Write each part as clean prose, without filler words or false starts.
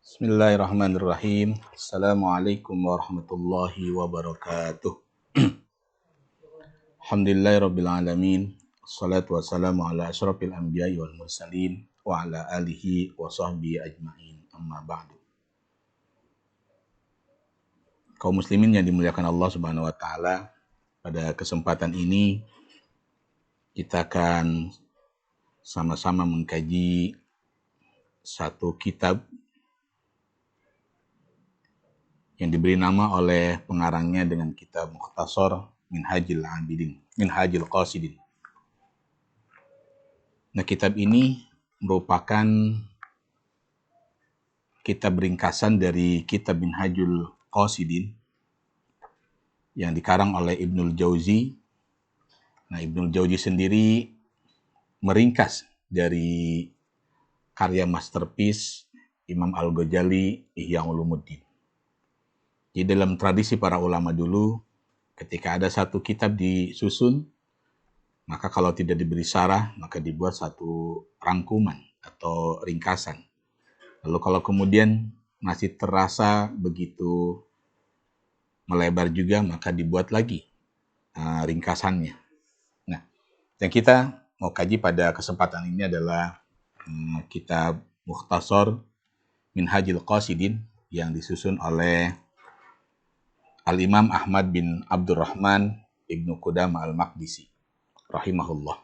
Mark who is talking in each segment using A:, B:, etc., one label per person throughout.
A: Bismillahirrahmanirrahim. Assalamualaikum warahmatullahi wabarakatuh. Alhamdulillahirabbil alamin. Wassalatu wassalamu ala asyrafil anbiya'i wal mursalin wa ala alihi wa sahbihi ajmain. Amma ba'du. Kaum muslimin yang dimuliakan Allah Subhanahu wa taala, pada kesempatan ini kita akan sama-sama mengkaji satu kitab yang diberi nama oleh pengarangnya dengan kitab Mukhtasar Minhajul Qasidin. Nah, kitab ini merupakan kitab ringkasan dari kitab Minhajul Qasidin yang dikarang oleh Ibnul Jauzi. Nah, Ibnul Jauzi sendiri meringkas dari karya masterpiece Imam Al-Ghazali Ihya Ulumuddin. Di dalam tradisi para ulama dulu, ketika ada satu kitab disusun, maka kalau tidak diberi syarah, maka dibuat satu rangkuman atau ringkasan. Lalu kalau kemudian masih terasa begitu melebar juga, maka dibuat lagi ringkasannya. Nah, yang kita mau kaji pada kesempatan ini adalah kitab Mukhtasar Minhajul Qasidin yang disusun oleh Al-Imam Ahmad bin Abdurrahman Ibnu Qudamah Al-Maqdisi rahimahullah.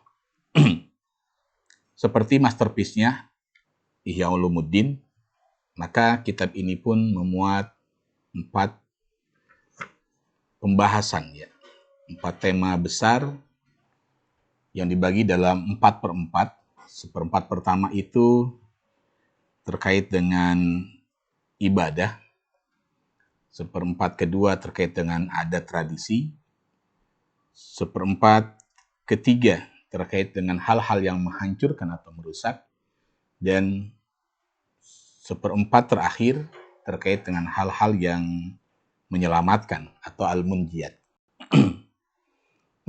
A: Seperti masterpiece-nya Ihya Ulumuddin, maka kitab ini pun memuat 4 pembahasan, 4 tema besar yang dibagi dalam 4/4. Seperempat pertama itu terkait dengan ibadah. Seperempat kedua terkait dengan adat tradisi. Seperempat ketiga terkait dengan hal-hal yang menghancurkan atau merusak. Dan seperempat terakhir terkait dengan hal-hal yang menyelamatkan atau al-munjiyat.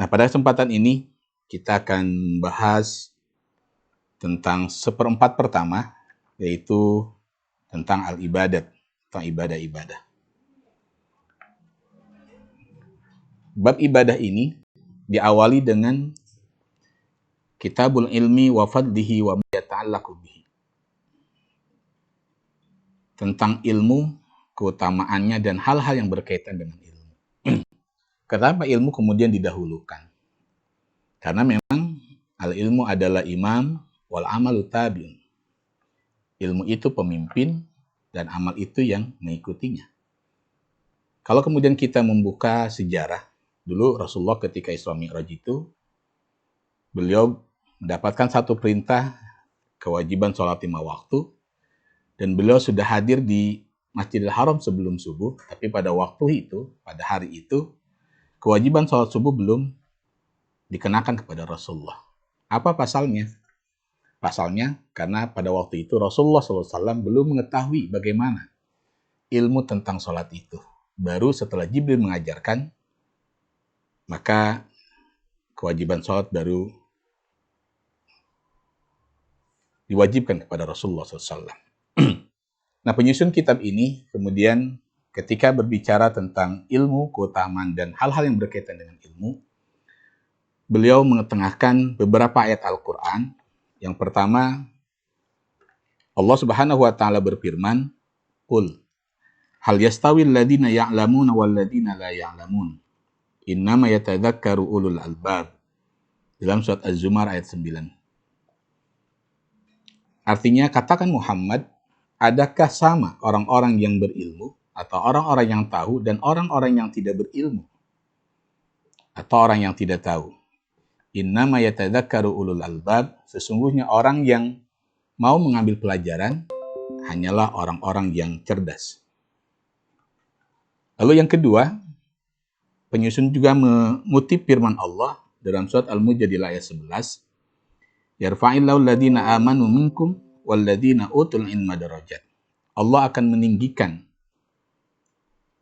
A: Nah, pada kesempatan ini kita akan bahas tentang seperempat pertama, yaitu tentang al-ibadat, tentang ibadah-ibadah. Bab ibadah ini diawali dengan Kitabul Ilmi wa Fadlihi wa ma yata'allaqu bihi. Tentang ilmu, keutamaannya, dan hal-hal yang berkaitan dengan ilmu. Kenapa ilmu kemudian didahulukan? Karena memang al-ilmu adalah imam wal amalu tabi'un. Ilmu itu pemimpin dan amal itu yang mengikutinya. Kalau kemudian kita membuka sejarah, dulu Rasulullah ketika Isra Mi'raj itu, beliau mendapatkan satu perintah kewajiban sholat 5 waktu, dan beliau sudah hadir di Masjidil Haram sebelum subuh, tapi pada waktu itu, pada hari itu, kewajiban sholat subuh belum dikenakan kepada Rasulullah. Apa pasalnya? Pasalnya, karena pada waktu itu Rasulullah SAW belum mengetahui bagaimana ilmu tentang sholat itu. Baru setelah Jibril mengajarkan, maka kewajiban sholat baru diwajibkan kepada Rasulullah SAW. Nah, penyusun kitab ini kemudian ketika berbicara tentang ilmu, keutamaan, dan hal-hal yang berkaitan dengan ilmu, beliau mengetengahkan beberapa ayat Al-Quran. Yang pertama, Allah Subhanahu wa taala berfirman, "Qul hal yastawil ladina ya'lamuna wal ladina la ya'lamun. Innama yatadzakkaru ulul albab." Dalam surat Az-Zumar ayat 9. Artinya, katakan Muhammad, adakah sama orang-orang yang berilmu atau orang-orang yang tahu dan orang-orang yang tidak berilmu atau orang yang tidak tahu? Innama yatadzakkaru ulul albab, sesungguhnya orang yang mau mengambil pelajaran hanyalah orang-orang yang cerdas. Lalu yang kedua, penyusun juga mengutip firman Allah dalam surat Al-Mujadilah ayat 11, "Yarfa'illahu alladhina amanu minkum walladhina utul ilma darajat." Allah akan meninggikan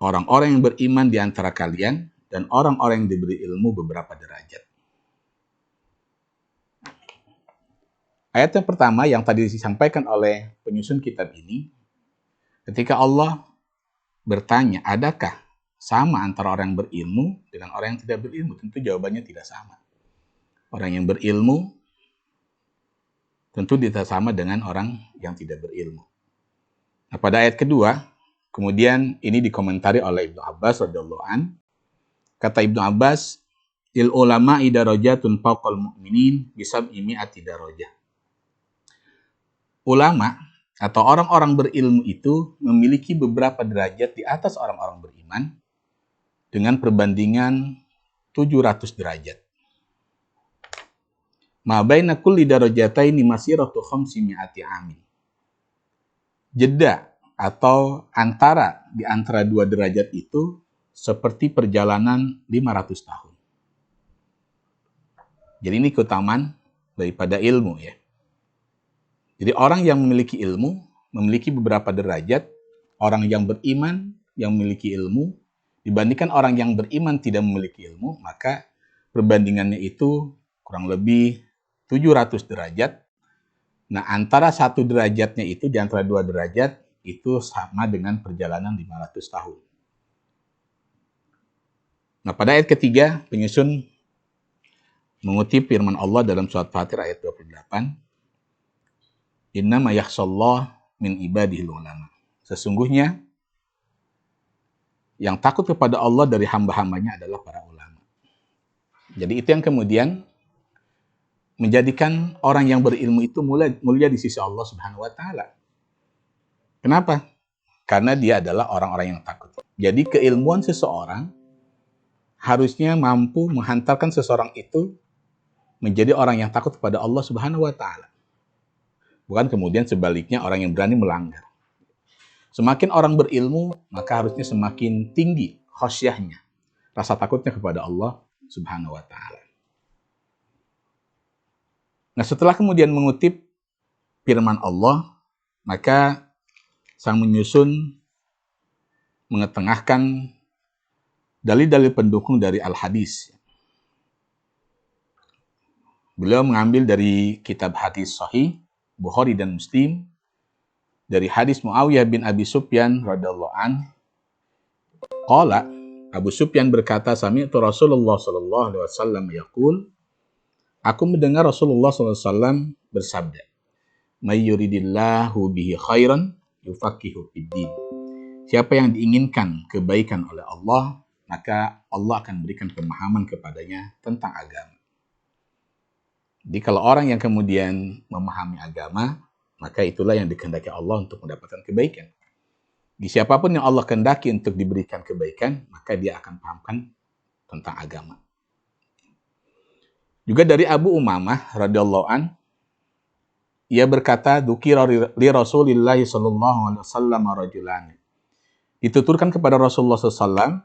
A: orang-orang yang beriman di antara kalian dan orang-orang yang diberi ilmu beberapa derajat. Ayat yang pertama yang tadi disampaikan oleh penyusun kitab ini Ketika Allah bertanya, adakah sama antara orang yang berilmu dengan orang yang tidak berilmu? Tentu jawabannya tidak sama. Orang yang berilmu tentu tidak sama dengan orang yang tidak berilmu. Nah, pada ayat kedua, kemudian ini dikomentari oleh Ibnu Abbas radhiyallahu an. Kata Ibnu Abbas, il ulama darajatun fawqal mu'minin bisab'i mi'ati darajah. Ulama atau orang-orang berilmu itu memiliki beberapa derajat di atas orang-orang beriman dengan perbandingan 700 derajat. Ma baina kulli darajataini masiratu khamsimi'ati amin. Jeda atau di antara dua derajat itu seperti perjalanan 500 tahun. Jadi ini keutamaan daripada ilmu ya. Jadi orang yang memiliki ilmu memiliki beberapa derajat. Orang yang beriman yang memiliki ilmu dibandingkan orang yang beriman tidak memiliki ilmu, maka perbandingannya itu kurang lebih 700 derajat. Nah, antara satu derajatnya itu di antara dua derajat itu sama dengan perjalanan 500 tahun. Nah, pada ayat ketiga, penyusun mengutip firman Allah dalam surat Fatir ayat 28. Innama yakhshallah min ibadihil ulama. Sesungguhnya yang takut kepada Allah dari hamba-hambanya adalah para ulama. Jadi itu yang kemudian menjadikan orang yang berilmu itu mulia di sisi Allah Subhanahu wa taala. Kenapa? Karena dia adalah orang-orang yang takut. Jadi keilmuan seseorang harusnya mampu menghantarkan seseorang itu menjadi orang yang takut kepada Allah Subhanahu wa taala. Bukan kemudian sebaliknya orang yang berani melanggar. Semakin orang berilmu, maka harusnya semakin tinggi khosyahnya, rasa takutnya kepada Allah Subhanahu wa taala. Nah, setelah kemudian mengutip firman Allah, maka sang menyusun mengetengahkan dalil-dalil pendukung dari al-hadis. Beliau mengambil dari kitab hadis sahih Bukhari dan Muslim dari hadis Muawiyah bin Abi Sufyan radhiyallahu an. Qala, Abu Sufyan berkata, sami'tu Rasulullah sallallahu alaihi wasallam yaqul, aku mendengar Rasulullah sallallahu alaihi wasallam bersabda, may yuridillahu bihi khairan yufaqihu fid-din. Siapa yang diinginkan kebaikan oleh Allah, maka Allah akan berikan pemahaman kepadanya tentang agama. Jadi kalau orang yang kemudian memahami agama, maka itulah yang dikehendaki Allah untuk mendapatkan kebaikan. Di siapapun yang Allah kehendaki untuk diberikan kebaikan, maka dia akan pahamkan tentang agama. Juga dari Abu Umamah radhiyallahu an, ia berkata, dzukira li Rasulillah sallallahu alaihi wasallam rajulani. Dituturkan kepada Rasulullah SAW,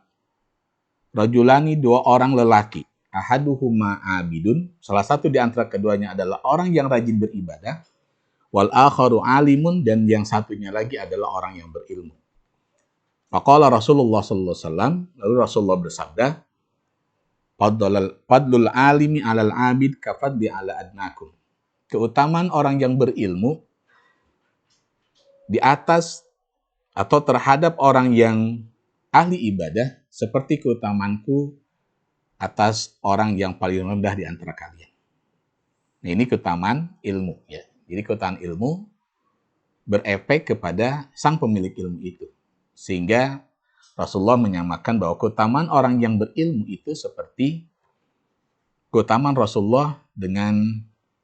A: rajulani, dua orang lelaki. Ahaduhuma abidun, salah satu di antara keduanya adalah orang yang rajin beribadah. Wal akharu alimun, dan yang satunya lagi adalah orang yang berilmu. Faqala Rasulullah sallallahu alaihi wasallam, lalu Rasulullah bersabda, fadlul alimi alal abid kafadli ala adnakum. Keutamaan orang yang berilmu di atas atau terhadap orang yang ahli ibadah seperti keutamaanku atas orang yang paling rendah di antara kalian. Nah, ini keutamaan ilmu ya. Jadi keutamaan ilmu berefek kepada sang pemilik ilmu itu. Sehingga Rasulullah menyamakan bahwa keutamaan orang yang berilmu itu seperti keutamaan Rasulullah dengan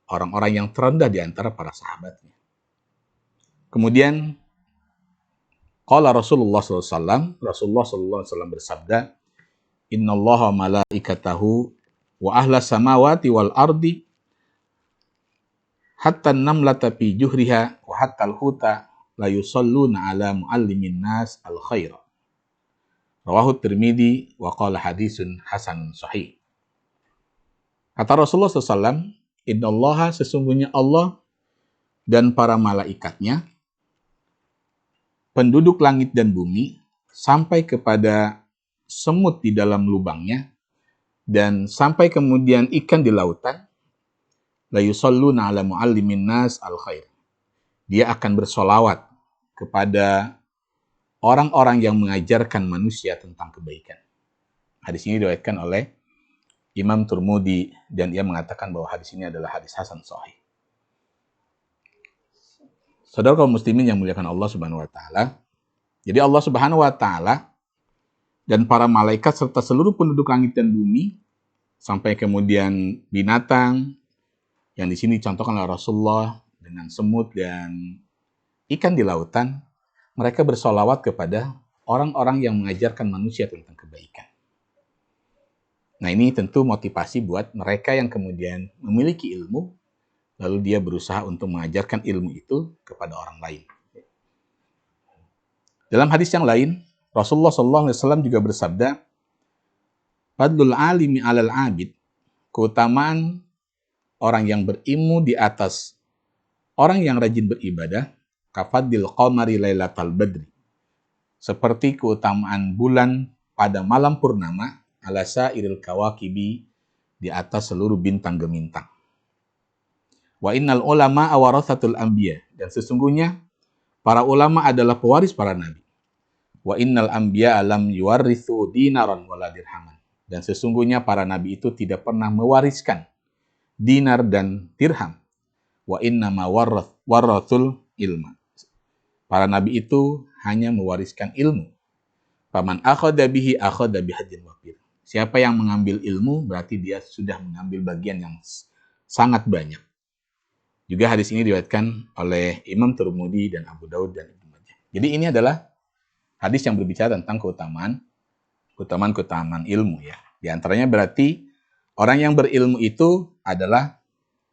A: orang-orang yang terendah di antara para sahabatnya. Kemudian qala Rasulullah SAW, Rasulullah SAW bersabda, innallaha malaikatahu wa ahla samawati wal ardi hatta namlata fi juhriha wa hatta al-huta la yusalluna ala muallimin nas al-khaira. Rawahu Tirmidzi wa qala hadisun hasan sahih. Kata Rasulullah SAW, innallaha, sesungguhnya Allah dan para malaikatnya, penduduk langit dan bumi, sampai kepada semut di dalam lubangnya, dan sampai kemudian ikan di lautan, la yusalluna ala muallimin nas al khair. Dia akan bersolawat kepada orang-orang yang mengajarkan manusia tentang kebaikan. Hadis ini diriwayatkan oleh Imam Tirmidzi dan ia mengatakan bahwa hadis ini adalah hadis hasan sahih. Saudara kaum muslimin yang muliakan Allah Subhanahu wa taala. Jadi Allah Subhanahu wa taala dan para malaikat serta seluruh penduduk langit dan bumi sampai kemudian binatang yang di sini dicontohkan oleh Rasulullah dengan semut dan ikan di lautan, mereka bersolawat kepada orang-orang yang mengajarkan manusia tentang kebaikan. Nah, ini tentu motivasi buat mereka yang kemudian memiliki ilmu, lalu dia berusaha untuk mengajarkan ilmu itu kepada orang lain. Dalam hadis yang lain, Rasulullah SAW juga bersabda, Fadlul alimi alal abid, keutamaan orang yang berilmu di atas orang yang rajin beribadah, kafadil qamari lailatal badri, seperti keutamaan bulan pada malam purnama, ala sairil kawakibi, di atas seluruh bintang gemintang. Wa innal ulama warathatul anbiya, dan sesungguhnya para ulama adalah pewaris para nabi. Wa innal anbiya lam yuwarithu dinaran wala dirhaman, dan sesungguhnya para nabi itu tidak pernah mewariskan dinar dan dirham. Wa innama warathul ilma, para nabi itu hanya mewariskan ilmu. Faman akhadha bihi akhadha bihadzin wafir, siapa yang mengambil ilmu berarti dia sudah mengambil bagian yang sangat banyak. Juga hadis ini diriwayatkan oleh Imam Tirmidzi dan Abu Daud dan Ibnu Majah. Jadi ini adalah hadis yang berbicara tentang keutamaan ilmu ya. Di antaranya berarti orang yang berilmu itu adalah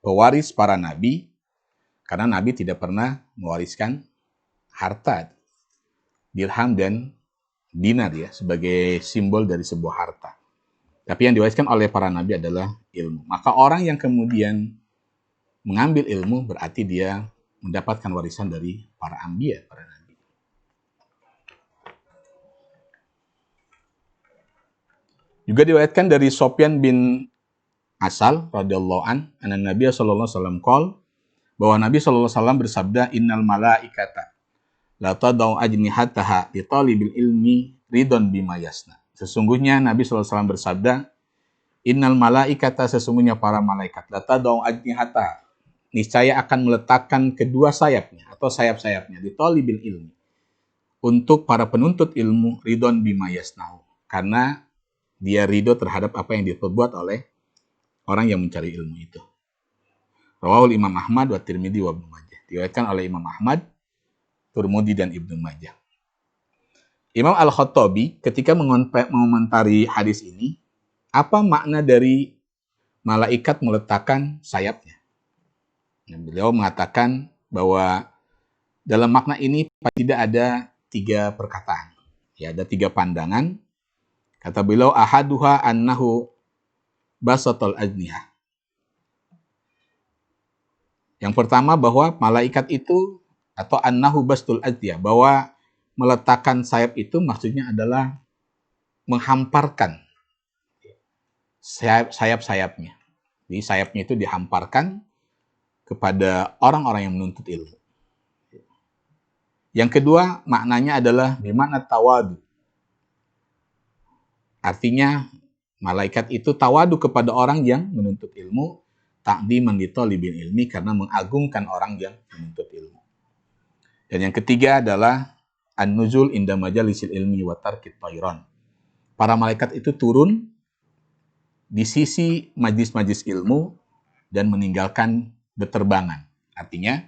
A: pewaris para nabi, karena nabi tidak pernah mewariskan harta, dirham dan dinar ya, sebagai simbol dari sebuah harta. Tapi yang diwariskan oleh para nabi adalah ilmu. Maka orang yang kemudian mengambil ilmu berarti dia mendapatkan warisan dari para anbiya, para nabi. Juga diriwayatkan dari Sofyan bin Asal radhiyallahu an, anna Nabi sallallahu alaihi wasallam qol, bahwa Nabi sallallahu alaihi wasallam bersabda, innal malaikata la tadau ajnihataha li talibil ilmi ridon bima yasna. Sesungguhnya Nabi sallallahu alaihi wasallam bersabda, innal malaikata, sesungguhnya para malaikat, la tadau ajnihataha, niscaya akan meletakkan kedua sayapnya atau sayap-sayapnya di talibil ilmi, untuk para penuntut ilmu, ridon bima yasnau, karena dia ridho terhadap apa yang diperbuat oleh orang yang mencari ilmu itu. Rawahul Imam Ahmad wa Tirmidzi wa Ibnu Majah. Diriwayatkan oleh Imam Ahmad, Tirmidzi dan Ibnu Majah. Imam Al-Khattabi ketika mengomentari hadis ini, apa makna dari malaikat meletakkan sayapnya? Beliau mengatakan bahwa dalam makna ini tidak ada 3 perkataan. Ya, ada 3 pandangan. Kata beliau, ahaduha annahu basatul ajniha. Yang pertama bahwa malaikat itu, atau annahu bastul ajniha, bahwa meletakkan sayap itu maksudnya adalah menghamparkan sayap-sayapnya. Jadi sayapnya itu dihamparkan kepada orang-orang yang menuntut ilmu. Yang kedua maknanya adalah bimana tawadu. Artinya malaikat itu tawadu kepada orang yang menuntut ilmu, ta'diman li talibil ilmi, karena mengagungkan orang yang menuntut ilmu. Dan yang ketiga adalah an-nuzul inda majalisil ilmi wa tarkit tayran. Para malaikat itu turun di sisi majlis-majlis ilmu dan meninggalkan beterbangan. Artinya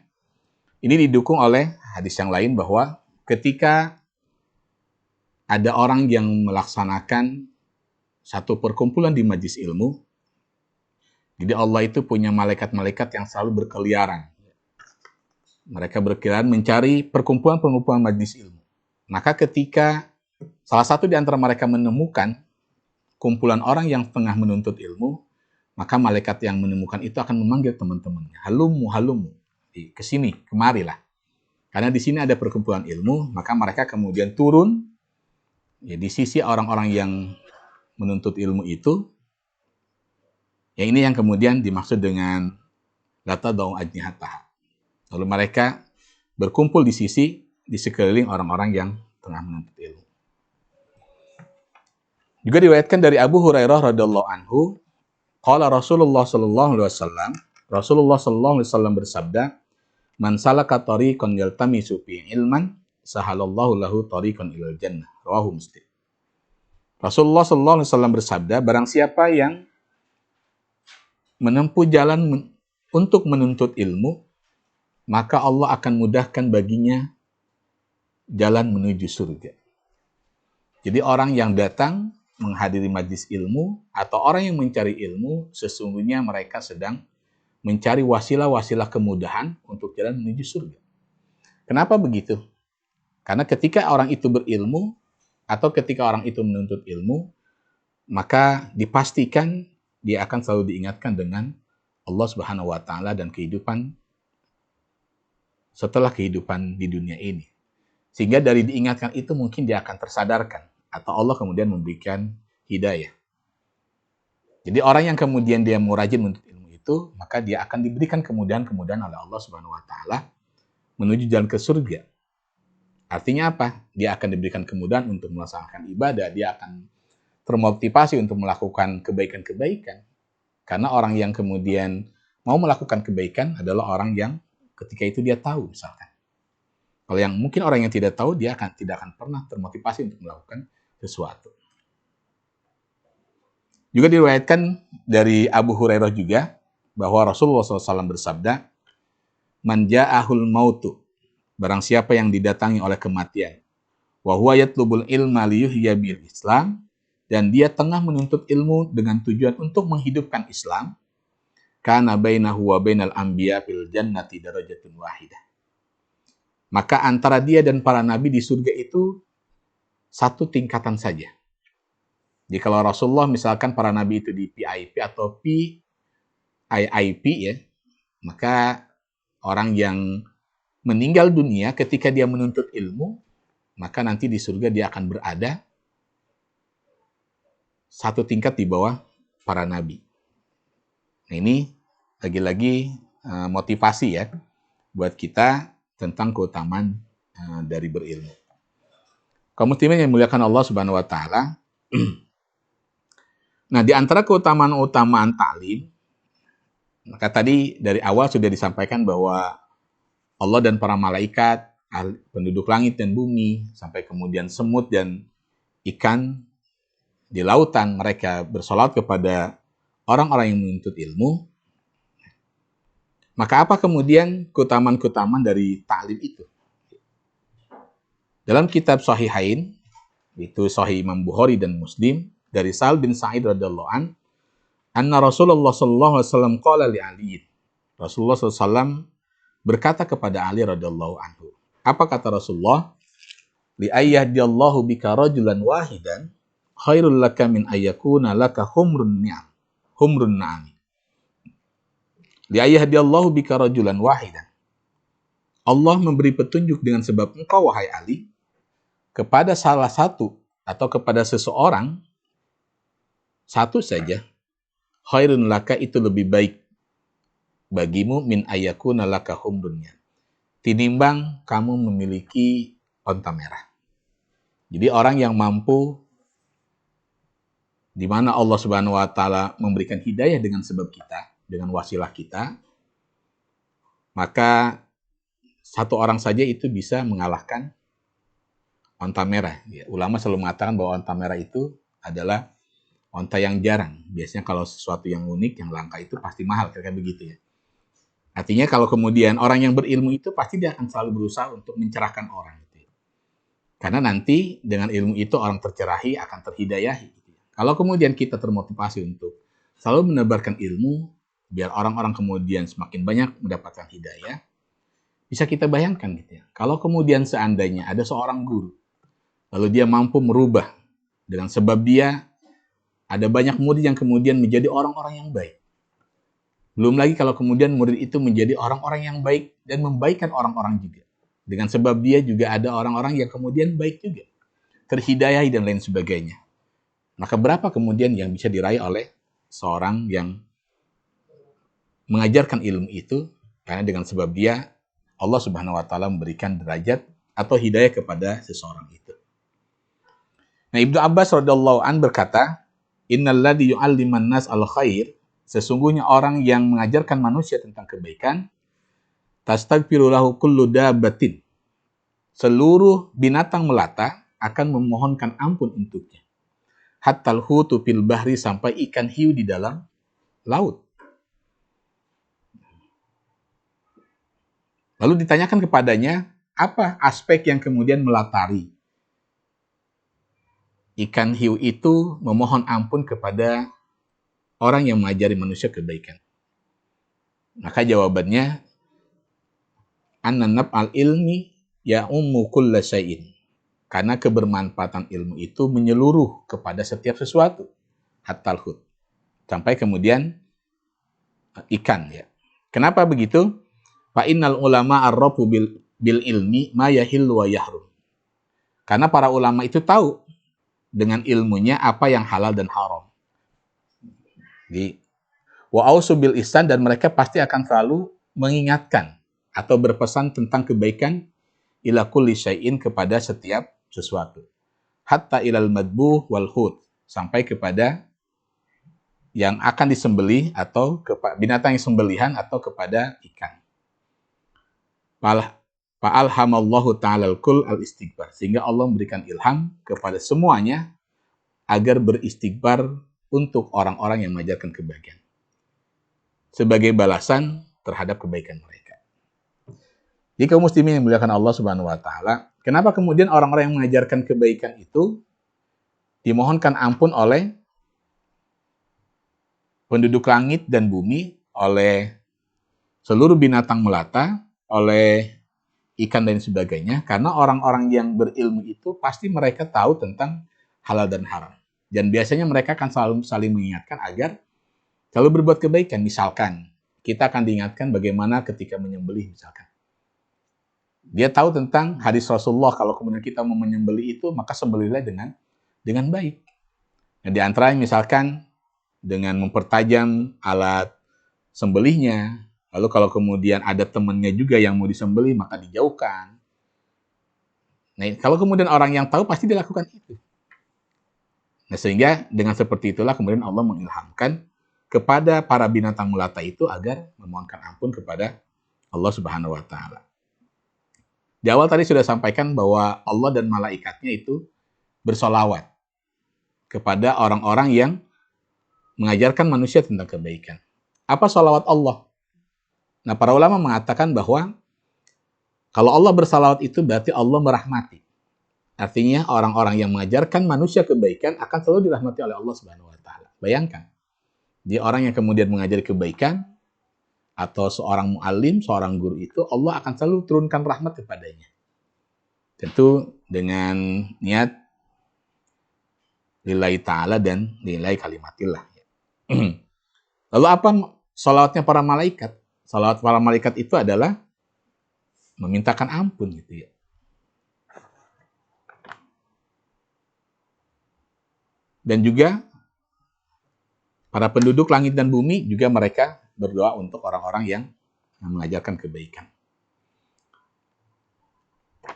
A: ini didukung oleh hadis yang lain bahwa ketika ada orang yang melaksanakan satu perkumpulan di majlis ilmu, jadi Allah itu punya malaikat-malaikat yang selalu berkeliaran. Mereka berkeliaran mencari perkumpulan-perkumpulan majlis ilmu. Maka ketika salah satu di antara mereka menemukan kumpulan orang yang tengah menuntut ilmu, maka malaikat yang menemukan itu akan memanggil teman-temannya. Halumu, kesini, kemarilah. Karena di sini ada perkumpulan ilmu, maka mereka kemudian turun ya, di sisi orang-orang yang menuntut ilmu itu. Ya, ini yang kemudian dimaksud dengan lata da'u ajnihataha. Lalu mereka berkumpul di sekeliling orang-orang yang tengah menuntut ilmu. Juga diriwayatkan dari Abu Hurairah radhiyallahu anhu, qala Rasulullah sallallahu alaihi wasallam, Rasulullah sallallahu alaihi wasallam bersabda, "Man salaka tariqan yaltamisu fi ilman, sahalallahu lahu tariqan ilal jannah." Rawahu Muslim. Rasulullah sallallahu alaihi wasallam bersabda, barang siapa yang menempuh jalan untuk menuntut ilmu, maka Allah akan mudahkan baginya jalan menuju surga. Jadi orang yang datang menghadiri majlis ilmu atau orang yang mencari ilmu, sesungguhnya mereka sedang mencari wasilah-wasilah kemudahan untuk jalan menuju surga. Kenapa begitu? Karena ketika orang itu berilmu atau ketika orang itu menuntut ilmu, maka dipastikan dia akan selalu diingatkan dengan Allah Subhanahu wa taala dan kehidupan setelah kehidupan di dunia ini. Sehingga dari diingatkan itu mungkin dia akan tersadarkan atau Allah kemudian memberikan hidayah. Jadi orang yang kemudian dia mau rajin menuntut ilmu itu, maka dia akan diberikan kemudahan-kemudahan oleh Allah Subhanahu wa taala menuju jalan ke surga. Artinya apa? Dia akan diberikan kemudahan untuk melaksanakan ibadah, dia akan termotivasi untuk melakukan kebaikan-kebaikan. Karena orang yang kemudian mau melakukan kebaikan adalah orang yang ketika itu dia tahu misalkan. Kalau yang mungkin orang yang tidak tahu, dia tidak akan pernah termotivasi untuk melakukan sesuatu. Juga diriwayatkan dari Abu Hurairah juga bahwa Rasulullah SAW bersabda, "Man ja'ahul mautu," barang siapa yang didatangi oleh kematian, wa huwa yatlubul ilma liyuhya bil Islam, dan dia tengah menuntut ilmu dengan tujuan untuk menghidupkan Islam, kana bainahu wa bainal anbiya fil jannati darajatun wahidah. Maka antara dia dan para nabi di surga itu satu tingkatan saja. Jadi kalau Rasulullah misalkan para nabi itu di PIP atau PIIP ya, maka orang yang meninggal dunia ketika dia menuntut ilmu, maka nanti di surga dia akan berada satu tingkat di bawah para nabi. Nah, ini lagi-lagi motivasi ya buat kita tentang keutamaan dari berilmu. Kaum muslimin yang dimuliakan Allah Subhanahu wa taala. Nah, di antara keutamaan-keutamaan taklim, maka tadi dari awal sudah disampaikan bahwa Allah dan para malaikat, penduduk langit dan bumi, sampai kemudian semut dan ikan di lautan, mereka bersolat kepada orang-orang yang menuntut ilmu. Maka apa kemudian keutamaan-keutamaan dari taklim itu? Dalam kitab Sahihain, itu Sahih Imam Bukhari dan Muslim, dari Sa'ad bin Sa'id radhiyallahu an, anna Rasulullah sallallahu alaihi wasallam qala li Ali. Rasulullah SAW berkata kepada Ali radhiyallahu anhu. Apa kata Rasulullah? Li ayyahdiyallahu bika rajulan wahidan khairul laka min ayyakuna laka humrun ni'am. Humrun na'am. Li ayyahdiyallahu bika rajulan wahidan. Allah memberi petunjuk dengan sebab engkau wahai Ali kepada salah satu atau kepada seseorang satu saja, khairun laka itu lebih baik bagimu min ayyakuna laka humrunnya, tinimbang kamu memiliki onta merah. Jadi orang yang mampu, di mana Allah Subhanahu wa taala memberikan hidayah dengan sebab kita, dengan wasilah kita, maka satu orang saja itu bisa mengalahkan onta merah. Ya, ulama selalu mengatakan bahwa onta merah itu adalah onta yang jarang. Biasanya kalau sesuatu yang unik, yang langka itu pasti mahal, kira-kira begitu ya. Artinya kalau kemudian orang yang berilmu itu pasti dia akan selalu berusaha untuk mencerahkan orang. Gitu ya. Karena nanti dengan ilmu itu orang tercerahi, akan terhidayahi. Gitu ya. Kalau kemudian kita termotivasi untuk selalu menebarkan ilmu, biar orang-orang kemudian semakin banyak mendapatkan hidayah, bisa kita bayangkan gitu ya. Kalau kemudian seandainya ada seorang guru, lalu dia mampu merubah dengan sebab dia ada banyak murid yang kemudian menjadi orang-orang yang baik. Belum lagi kalau kemudian murid itu menjadi orang-orang yang baik dan membaikkan orang-orang juga. Dengan sebab dia juga ada orang-orang yang kemudian baik juga. Terhidayahi dan lain sebagainya. Maka berapa kemudian yang bisa diraih oleh seorang yang mengajarkan ilmu itu, karena dengan sebab dia Allah Subhanahu wa taala memberikan derajat atau hidayah kepada seseorang itu. Nah, Ibnu Abbas radhiyallahu an berkata, "Innalladzi yu'alliman nas al-khair", sesungguhnya orang yang mengajarkan manusia tentang kebaikan, tastaghfiru lahu kullu dabbatin. Seluruh binatang melata akan memohonkan ampun untuknya. Hattal hutu fil bahri, sampai ikan hiu di dalam laut. Lalu ditanyakan kepadanya, apa aspek yang kemudian melatari ikan hiu itu memohon ampun kepada orang yang mengajari manusia kebaikan? Maka jawabannya, an-nab al-ilmi ya'ummu kulla syai'in. Karena kebermanfaatan ilmu itu menyeluruh kepada setiap sesuatu. Hattal hut. Sampai kemudian ikan, ya. Kenapa begitu? Fa innal ulama arrafu bil ilmi ma yahillu wa yahrum. Karena para ulama itu tahu dengan ilmunya apa yang halal dan haram. Di wa ausu bil ihsan, dan mereka pasti akan selalu mengingatkan atau berpesan tentang kebaikan ila kulli syai'in, kepada setiap sesuatu. Hatta ilal madbuh wal hut, sampai kepada yang akan disembelih atau binatang yang sembelihan atau kepada ikan. Fa'alhamallahu ta'ala al-kul al-istighfar, sehingga Allah memberikan ilham kepada semuanya agar beristighfar untuk orang-orang yang mengajarkan kebaikan sebagai balasan terhadap kebaikan mereka. Jika muslimin yang dimuliakan Allah Subhanahu wa taala, kenapa kemudian orang-orang yang mengajarkan kebaikan itu dimohonkan ampun oleh penduduk langit dan bumi, oleh seluruh binatang melata, oleh ikan dan sebagainya? Karena orang-orang yang berilmu itu pasti mereka tahu tentang halal dan haram. Dan biasanya mereka akan selalu saling mengingatkan agar selalu berbuat kebaikan. Misalkan, kita akan diingatkan bagaimana ketika menyembelih misalkan. Dia tahu tentang hadis Rasulullah, kalau kemudian kita mau menyembelih itu, maka sembelihlah dengan baik. Nah, di antaranya misalkan dengan mempertajam alat sembelihnya. Lalu kalau kemudian ada temannya juga yang mau disembelih, maka dijauhkan. Nah, kalau kemudian orang yang tahu pasti dilakukan itu. Nah, sehingga dengan seperti itulah kemudian Allah mengilhamkan kepada para binatang melata itu agar memohonkan ampun kepada Allah Subhanahu wa taala. Di awal tadi sudah sampaikan bahwa Allah dan malaikatnya itu bersolawat kepada orang-orang yang mengajarkan manusia tentang kebaikan. Apa solawat Allah? Nah, para ulama mengatakan bahwa kalau Allah bersalawat itu berarti Allah merahmati. Artinya orang-orang yang mengajarkan manusia kebaikan akan selalu dirahmati oleh Allah Subhanahu wa taala. Bayangkan, dia orang yang kemudian mengajari kebaikan atau seorang muallim, seorang guru itu, Allah akan selalu turunkan rahmat kepadanya. Tentu dengan niat lillahi ta'ala dan nilai kalimatillah. Lalu apa salawatnya para malaikat? Salawat para malaikat itu adalah memintakan ampun gitu ya. Dan juga para penduduk langit dan bumi juga mereka berdoa untuk orang-orang yang mengajarkan kebaikan.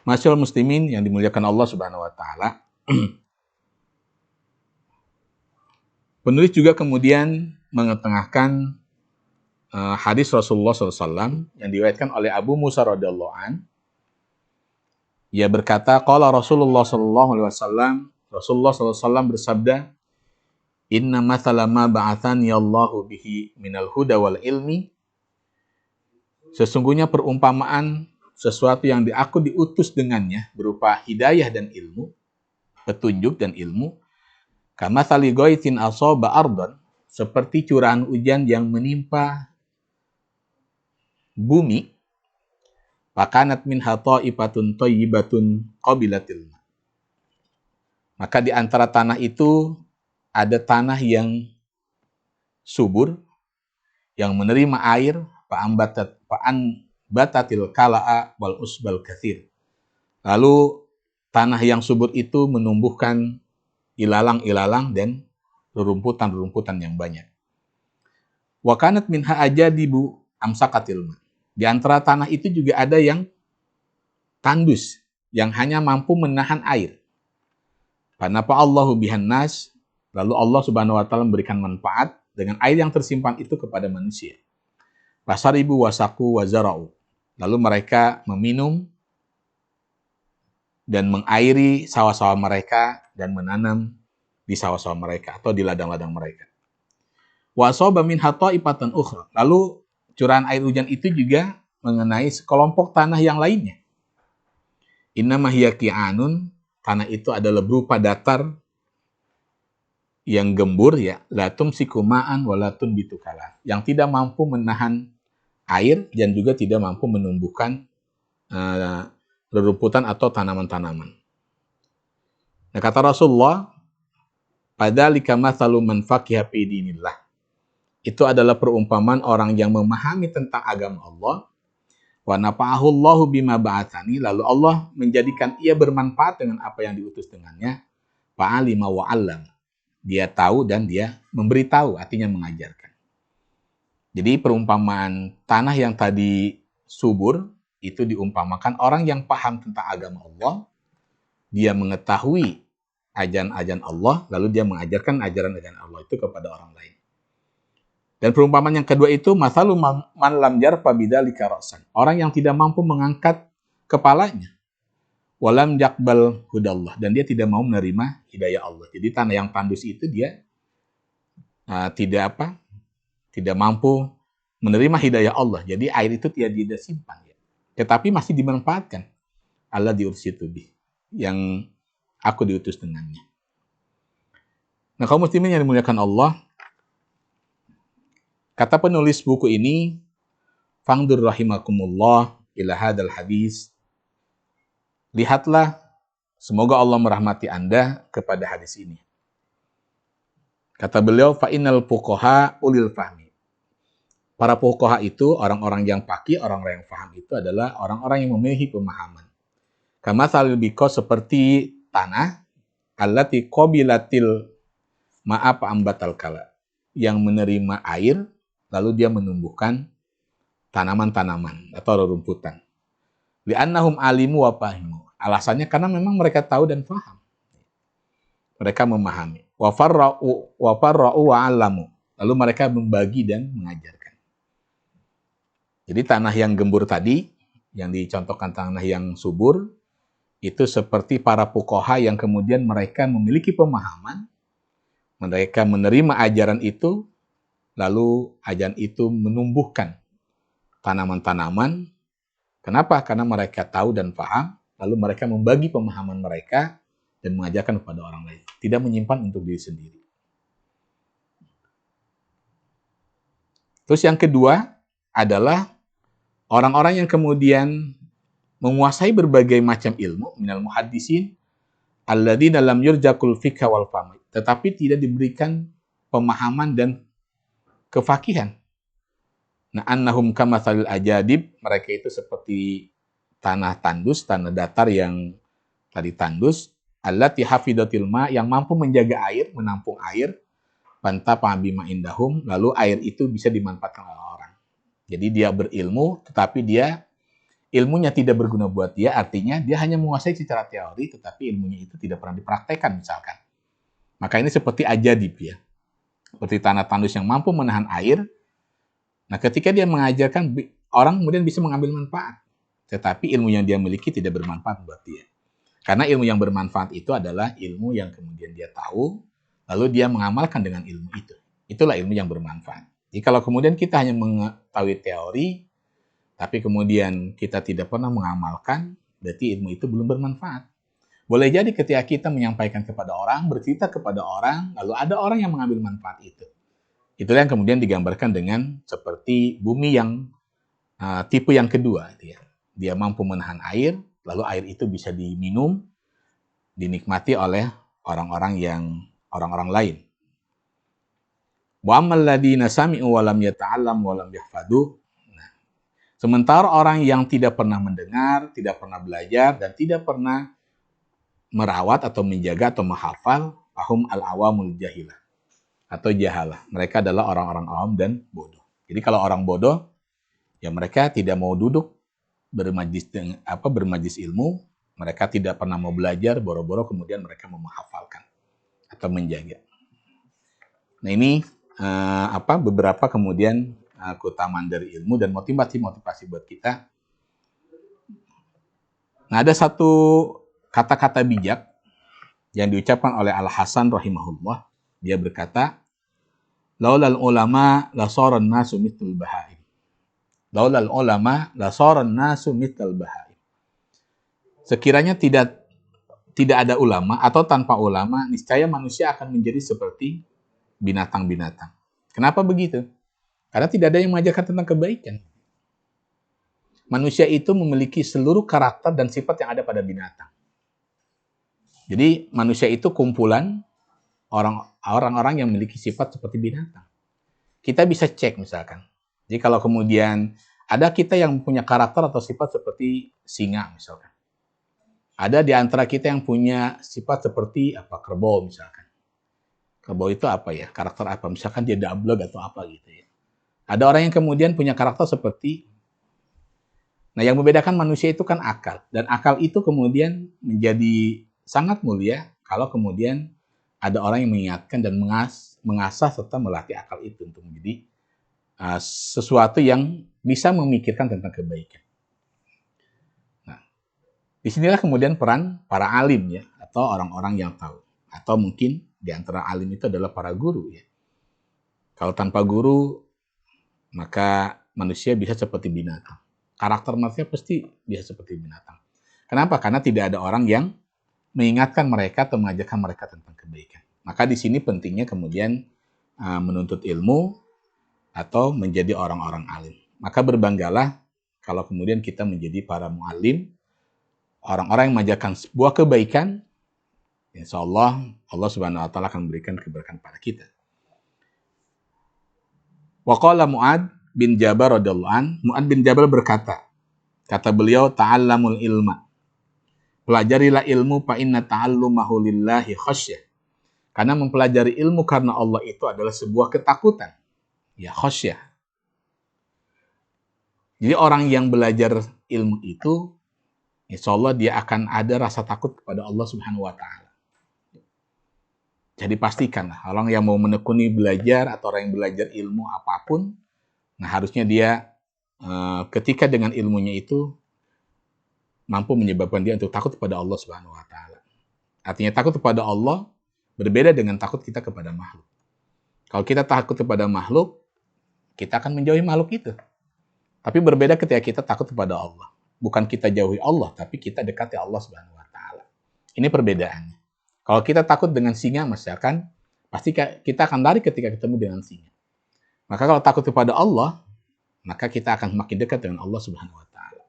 A: Masyaallah muslimin yang dimuliakan Allah Subhanahu wa taala. Penulis juga kemudian mengetengahkan hadis Rasulullah SAW yang diriwayatkan oleh Abu Musa radhiyallahu an. Ia berkata, qala Rasulullah SAW, Rasulullah SAW bersabda, inna mathala ma ba'athani Allahu bihi minal huda wal ilmi, sesungguhnya perumpamaan sesuatu yang aku diutus dengannya berupa hidayah dan ilmu, petunjuk dan ilmu, kama thali ghaitin asaba ardon, seperti curahan hujan yang menimpa bumi, fakanat min hataifatun thayyibatun qabilatil. Maka di antara tanah itu ada tanah yang subur, yang menerima air, fa'anbatatil kala'a wal usbal katsir. Lalu tanah yang subur itu menumbuhkan ilalang-ilalang dan rerumputan-rerumputan yang banyak. Wa kanat minha ajadibu amsakatil ma. Di antara tanah itu juga ada yang tandus, yang hanya mampu menahan air. Fanafa'allahu bihan nas, lalu Allah Subhanahu wa taala memberikan manfaat dengan air yang tersimpan itu kepada manusia. Fasaribu wasaku wazara'u. Lalu mereka meminum dan mengairi sawah-sawah mereka dan menanam di sawah-sawah mereka atau di ladang-ladang mereka. Wa asaba min hata'ifatan ukhra. Lalu curahan air hujan itu juga mengenai sekelompok tanah yang lainnya. Innama hiya qi'anun, tanah itu adalah berupa datar yang gembur ya, la tumsiku ma'an wa la tunbitu kala, yang tidak mampu menahan air dan juga tidak mampu menumbuhkan rerumputan atau tanaman-tanaman. Nah, kata Rasulullah, padalika mathalu man faqiha fi dinillah. Itu adalah perumpamaan orang yang memahami tentang agama Allah. Wa nafa'ahu Allahu bima ba'atsani, lalu Allah menjadikan ia bermanfaat dengan apa yang diutus dengannya. Fa'alima wa 'allam. Dia tahu dan dia memberitahu, artinya mengajarkan. Jadi perumpamaan tanah yang tadi subur itu diumpamakan orang yang paham tentang agama Allah, dia mengetahui ajaran-ajaran Allah, lalu dia mengajarkan ajaran-ajaran Allah itu kepada orang lain. Dan perumpamaan yang kedua itu masalu man lam yarfa bidzalika ra'san. Orang yang tidak mampu mengangkat kepalanya. Walam yaqbal hudallah, dan dia tidak mau menerima hidayah Allah. Jadi tanah yang tandus itu dia tidak mampu menerima hidayah Allah. Jadi air itu tidak simpan ya. Tetapi masih dimanfaatkan. Allah diursitu bih, yang aku diutus dengannya. Nah, kaum muslimin yang dimuliakan Allah, kata penulis buku ini, fangdur rahimakumullah ila hadal hadis. Lihatlah, semoga Allah merahmati Anda kepada hadis ini. Kata beliau, fa innal fuqaha ulil fahmi. Para fuqaha itu, orang-orang yang faqih, orang-orang yang paham itu adalah orang-orang yang memiliki pemahaman. Kama salil biko, seperti tanah, allati qabilatil ma'af ambatal kala, yang menerima air, lalu dia menumbuhkan tanaman-tanaman atau rerumputan. Li'annahum alimu wa fahimu. Alasannya karena memang mereka tahu dan paham. Mereka memahami. Wa farra'u wa 'allamu. Lalu mereka membagi dan mengajarkan. Jadi tanah yang gembur tadi, yang dicontohkan tanah yang subur, itu seperti para fuqaha yang kemudian mereka memiliki pemahaman, mereka menerima ajaran itu, lalu ajaran itu menumbuhkan tanaman-tanaman. Kenapa? Karena mereka tahu dan paham, lalu mereka membagi pemahaman mereka dan mengajarkan kepada orang lain. Tidak menyimpan untuk diri sendiri. Terus yang kedua adalah orang-orang yang kemudian menguasai berbagai macam ilmu, minal muhaddisin, alladzina lam yurjakul fiqh wal fahm, tetapi tidak diberikan pemahaman dan kefakihan. Nah, annahum kamatsalil ajadib, mereka itu seperti tanah tandus, tanah datar yang tadi tandus, allati hafidatil ma, yang mampu menjaga air, menampung air, fantapa bima indahum, lalu air itu bisa dimanfaatkan oleh orang. Jadi dia berilmu, tetapi dia ilmunya tidak berguna buat dia, artinya dia hanya menguasai secara teori, tetapi ilmunya itu tidak pernah dipraktekkan misalkan. Maka ini seperti ajadib ya, seperti tanah tandus yang mampu menahan air. Nah, ketika dia mengajarkan, orang kemudian bisa mengambil manfaat. Tetapi ilmu yang dia miliki tidak bermanfaat buat dia. Karena ilmu yang bermanfaat itu adalah ilmu yang kemudian dia tahu, lalu dia mengamalkan dengan ilmu itu. Itulah ilmu yang bermanfaat. Jadi kalau kemudian kita hanya mengetahui teori, tapi kemudian kita tidak pernah mengamalkan, berarti ilmu itu belum bermanfaat. Boleh jadi ketika kita menyampaikan kepada orang, bercerita kepada orang, lalu ada orang yang mengambil manfaat itu. Itulah yang kemudian digambarkan dengan seperti bumi yang tipe yang kedua. Dia mampu menahan air, lalu air itu bisa diminum, dinikmati oleh orang-orang lain. Wa ammal ladina sami'u wa lam yata'allam wa lam yahfadu. Sementara orang yang tidak pernah mendengar, tidak pernah belajar, dan tidak pernah merawat atau menjaga atau menghafal, fahum al-awamul jahilah atau jahalah. Mereka adalah orang-orang awam dan bodoh. Jadi kalau orang bodoh, ya mereka tidak mau duduk bermajlis ilmu, Mereka tidak pernah mau belajar, boro-boro kemudian mereka mau menghafalkan atau menjaga. Nah ini beberapa kemudian keutamaan dari ilmu dan motivasi buat kita. Nah ada satu kata-kata bijak yang diucapkan oleh Al-Hasan rahimahullah. Dia berkata, laulal ulama la saran nasu mithl bahaim. Laulal ulama la saran nasu mithl bahaim. Sekiranya tidak ada ulama atau tanpa ulama, niscaya manusia akan menjadi seperti binatang-binatang. Kenapa begitu? Karena tidak ada yang mengajarkan tentang kebaikan. Manusia itu memiliki seluruh karakter dan sifat yang ada pada binatang. Jadi manusia itu kumpulan orang-orang yang memiliki sifat seperti binatang. Kita bisa cek misalkan. Jadi kalau kemudian ada kita yang punya karakter atau sifat seperti singa misalkan. Ada di antara kita yang punya sifat seperti kerbau misalkan. Kerbau itu apa ya? Karakter apa? Misalkan dia dablek atau apa gitu ya. Ada orang yang kemudian punya karakter seperti. Nah, yang membedakan manusia itu kan akal. Dan akal itu kemudian menjadi sangat mulia kalau kemudian ada orang yang mengingatkan dan mengasah serta melatih akal itu untuk menjadi sesuatu yang bisa memikirkan tentang kebaikan. Disinilah kemudian peran para alim ya, atau orang-orang yang tahu. Atau mungkin di antara alim itu adalah para guru ya. Kalau tanpa guru, maka manusia bisa seperti binatang. Karakter manusia pasti bisa seperti binatang. Kenapa? Karena tidak ada orang yang mengingatkan mereka atau mengajarkan mereka tentang kebaikan. Maka di sini pentingnya kemudian menuntut ilmu atau menjadi orang-orang alim. Maka berbanggalah kalau kemudian kita menjadi para mu'alim, orang-orang yang mengajarkan sebuah kebaikan, insya Allah Subhanahu wa Ta'ala akan memberikan keberkahan pada kita. Wa qala Mu'ad bin Jabal radhiyallahu an, Mu'ad bin Jabal berkata, kata beliau, ta'allamul ilma. Pelajarilah ilmu fa inna ta'allumahu lillahi khasyah. Karena mempelajari ilmu karena Allah itu adalah sebuah ketakutan. Ya, khasyah. Jadi orang yang belajar ilmu itu, insya Allah dia akan ada rasa takut kepada Allah Subhanahu wa Ta'ala. Jadi pastikan orang yang mau menekuni belajar atau orang yang belajar ilmu apapun, nah harusnya dia ketika dengan ilmunya itu mampu menyebabkan dia untuk takut kepada Allah Subhanahu wa Ta'ala. Artinya takut kepada Allah berbeda dengan takut kita kepada makhluk. Kalau kita takut kepada makhluk, kita akan menjauhi makhluk itu. Tapi berbeda ketika kita takut kepada Allah. Bukan kita jauhi Allah, tapi kita dekati Allah Subhanahu wa Ta'ala. Ini perbedaannya. Kalau kita takut dengan singa, misalkan, pasti kita akan lari ketika ketemu dengan singa. Maka kalau takut kepada Allah, maka kita akan makin dekat dengan Allah Subhanahu wa Ta'ala.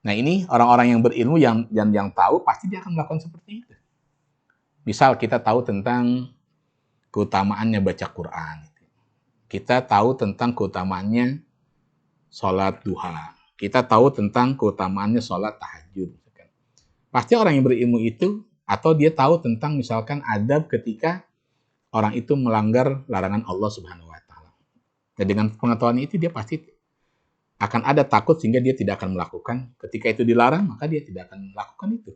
A: Nah ini orang-orang yang berilmu yang tahu, pasti dia akan melakukan seperti itu. Misal kita tahu tentang keutamaannya baca Quran. Kita tahu tentang keutamaannya sholat duha. Kita tahu tentang keutamaannya sholat tahajud. Pasti orang yang berilmu itu, atau dia tahu tentang misalkan adab ketika orang itu melanggar larangan Allah Subhanahu wa Ta'ala. Dan dengan pengetahuan itu dia pasti akan ada takut sehingga dia tidak akan melakukan. Ketika itu dilarang, maka dia tidak akan melakukan itu.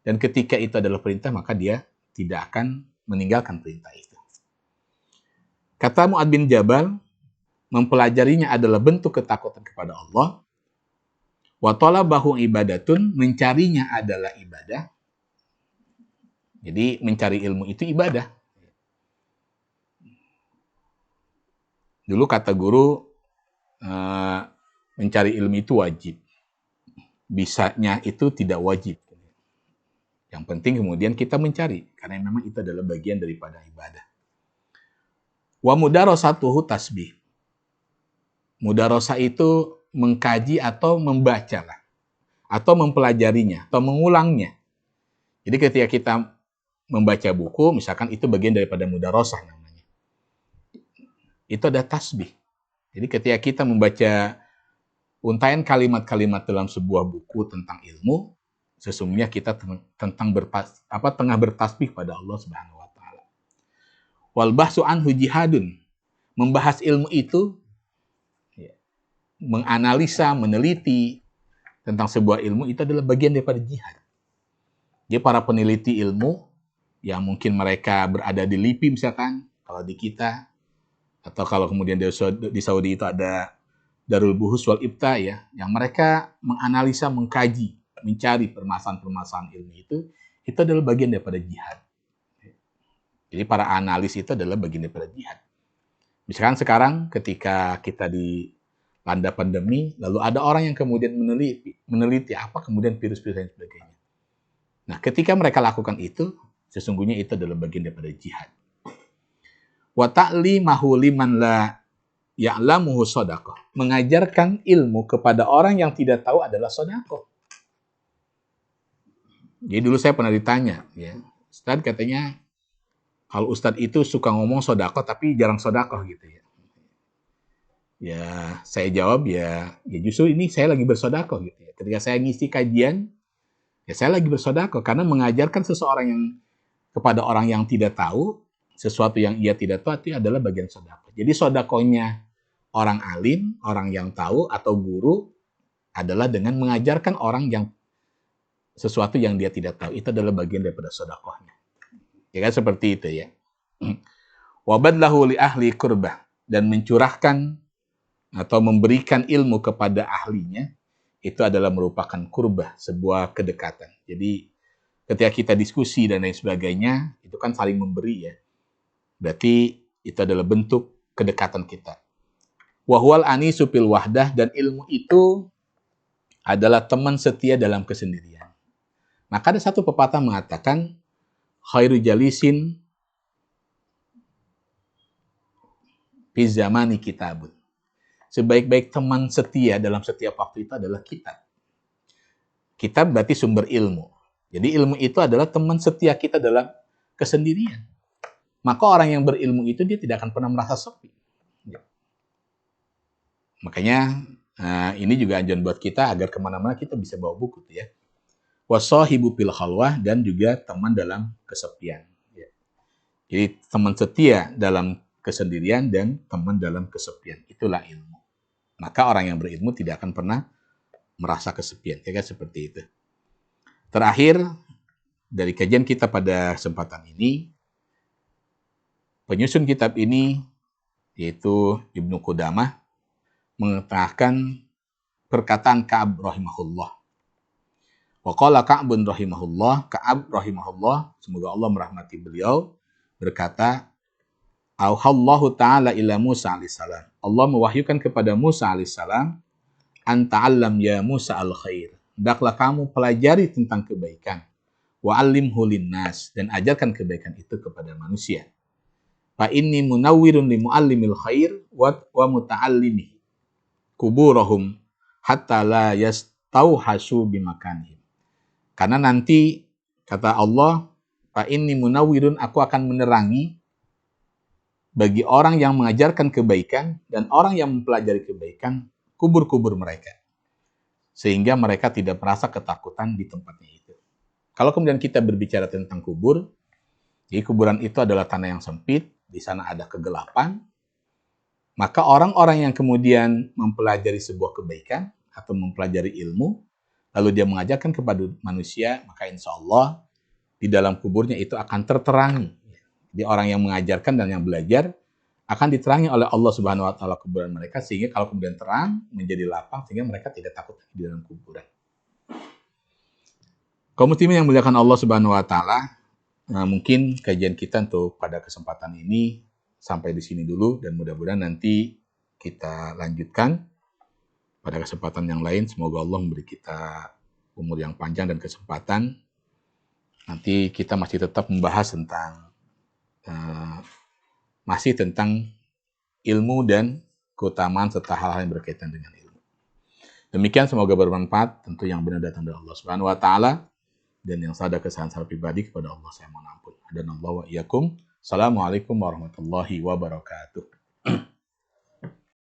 A: Dan ketika itu adalah perintah, maka dia tidak akan meninggalkan perintah itu. Kata Mu'ad bin Jabal, mempelajarinya adalah bentuk ketakutan kepada Allah. Wa talabahu ibadatun, mencarinya adalah ibadah. Jadi mencari ilmu itu ibadah. Dulu kata guru, mencari ilmu itu wajib. Bisanya itu tidak wajib. Yang penting kemudian kita mencari. Karena memang itu adalah bagian daripada ibadah. Wa mudarasatuhu tasbih. Mudarasah itu mengkaji atau membaca lah. Atau mempelajarinya. Atau mengulangnya. Jadi ketika kita membaca buku, misalkan itu bagian daripada mudarasah namanya. Itu ada tasbih. Jadi ketika kita membaca untaian kalimat-kalimat dalam sebuah buku tentang ilmu, sesungguhnya kita tengah bertasbih pada Allah Subhanahu wa Ta'ala. Wal bahsu anhu jihadun. Membahas ilmu itu, menganalisa, meneliti, tentang sebuah ilmu itu adalah bagian daripada jihad. Jadi para peneliti ilmu yang mungkin mereka berada di LIPI misalkan, kalau di kita, atau kalau kemudian di Saudi itu ada Darul Buhus wal Ibta ya, yang mereka menganalisa, mengkaji, mencari permasalahan-permasalahan ilmu itu adalah bagian daripada jihad. Jadi para analis itu adalah bagian daripada jihad. Misalkan sekarang ketika kita dilanda pandemi, lalu ada orang yang kemudian meneliti apa kemudian virus-virus dan sebagainya. Nah, ketika mereka lakukan itu, sesungguhnya itu adalah bagian daripada jihad. Wa ta'limahu liman la ya'lamuhu shadaqah. Mengajarkan ilmu kepada orang yang tidak tahu adalah sedekah. Jadi dulu saya pernah ditanya, ya, Ustaz katanya kalau Ustaz itu suka ngomong sedekah tapi jarang sedekah gitu ya. Ya, saya jawab ya justru ini saya lagi bersedekah gitu ya. Ketika saya ngisi kajian, ya saya lagi bersedekah karena mengajarkan seseorang yang kepada orang yang tidak tahu sesuatu yang ia tidak tahu itu adalah bagian sedekah. Jadi sedekahnya orang alim, orang yang tahu atau guru adalah dengan mengajarkan orang yang sesuatu yang dia tidak tahu. Itu adalah bagian daripada sedekahnya. Ya kan seperti itu ya. Wabadlahu li ahli kurbah, dan mencurahkan atau memberikan ilmu kepada ahlinya itu adalah merupakan kurbah, sebuah kedekatan. Jadi ketika kita diskusi dan lain sebagainya, itu kan saling memberi ya. Berarti itu adalah bentuk kedekatan kita. Wahwal anisu fil wahdah, dan ilmu itu adalah teman setia dalam kesendirian. Maka ada satu pepatah mengatakan, khairu jalisin fi zamani kitabun. Sebaik-baik teman setia dalam setiap waktu itu adalah kitab. Kitab berarti sumber ilmu. Jadi ilmu itu adalah teman setia kita dalam kesendirian. Maka orang yang berilmu itu dia tidak akan pernah merasa sepi. Makanya ini juga anjuran buat kita agar kemana-mana kita bisa bawa buku tuh ya. Wasahibu fil khalwah, dan juga teman dalam kesepian. Ya. Jadi teman setia dalam kesendirian dan teman dalam kesepian. Itulah ilmu. Maka orang yang berilmu tidak akan pernah merasa kesepian. Ya kan seperti itu. Terakhir dari kajian kita pada kesempatan ini, penyusun kitab ini yaitu Ibnu Qudamah mengutarakan perkataan Ka'ab rahimahullah. Wa qala Ka'bun rahimahullah, Ka'ab rahimahullah, semoga Allah merahmati beliau, berkata, Auhallahu ta'ala ila Musa alaihissalam. Allah mewahyukan kepada Musa alaihissalam, Anta'allam ya Musa al-khair. Hendaklah kamu pelajari tentang kebaikan. Wa'allimhu linnas, dan ajarkan kebaikan itu kepada manusia. Fa inni munawwirun li mu'allimil khair wa muta'allimihi kuburahum hatta la yastauhasu bimakanihim. Karena nanti kata Allah, fa inni munawwirun, aku akan menerangi bagi orang yang mengajarkan kebaikan dan orang yang mempelajari kebaikan kubur-kubur mereka, sehingga mereka tidak merasa ketakutan di tempatnya itu. Kalau kemudian kita berbicara tentang kubur, jadi kuburan itu adalah tanah yang sempit, di sana ada kegelapan. Maka orang-orang yang kemudian mempelajari sebuah kebaikan atau mempelajari ilmu, lalu dia mengajarkan kepada manusia, maka insya Allah di dalam kuburnya itu akan terterangi. Jadi orang yang mengajarkan dan yang belajar akan diterangi oleh Allah Subhanahu wa taala kuburan mereka, sehingga kalau kemudian terang menjadi lapang, sehingga mereka tidak takut di dalam kuburan. Kaum muslimin yang muliakan Allah Subhanahu wa taala, mungkin kajian kita untuk pada kesempatan ini sampai di sini dulu, dan mudah-mudahan nanti kita lanjutkan pada kesempatan yang lain. Semoga Allah memberi kita umur yang panjang dan kesempatan. Nanti kita masih tetap membahas tentang ilmu dan keutamaan serta hal-hal yang berkaitan dengan ilmu. Demikian, semoga bermanfaat. Tentu yang benar datang dari Allah Subhanahu wa taala, dan yang salah kesalahan saya pribadi kepada Allah saya mohon ampun. Hadanallahu wa iyyakum. Assalamualaikum warahmatullahi wabarakatuh.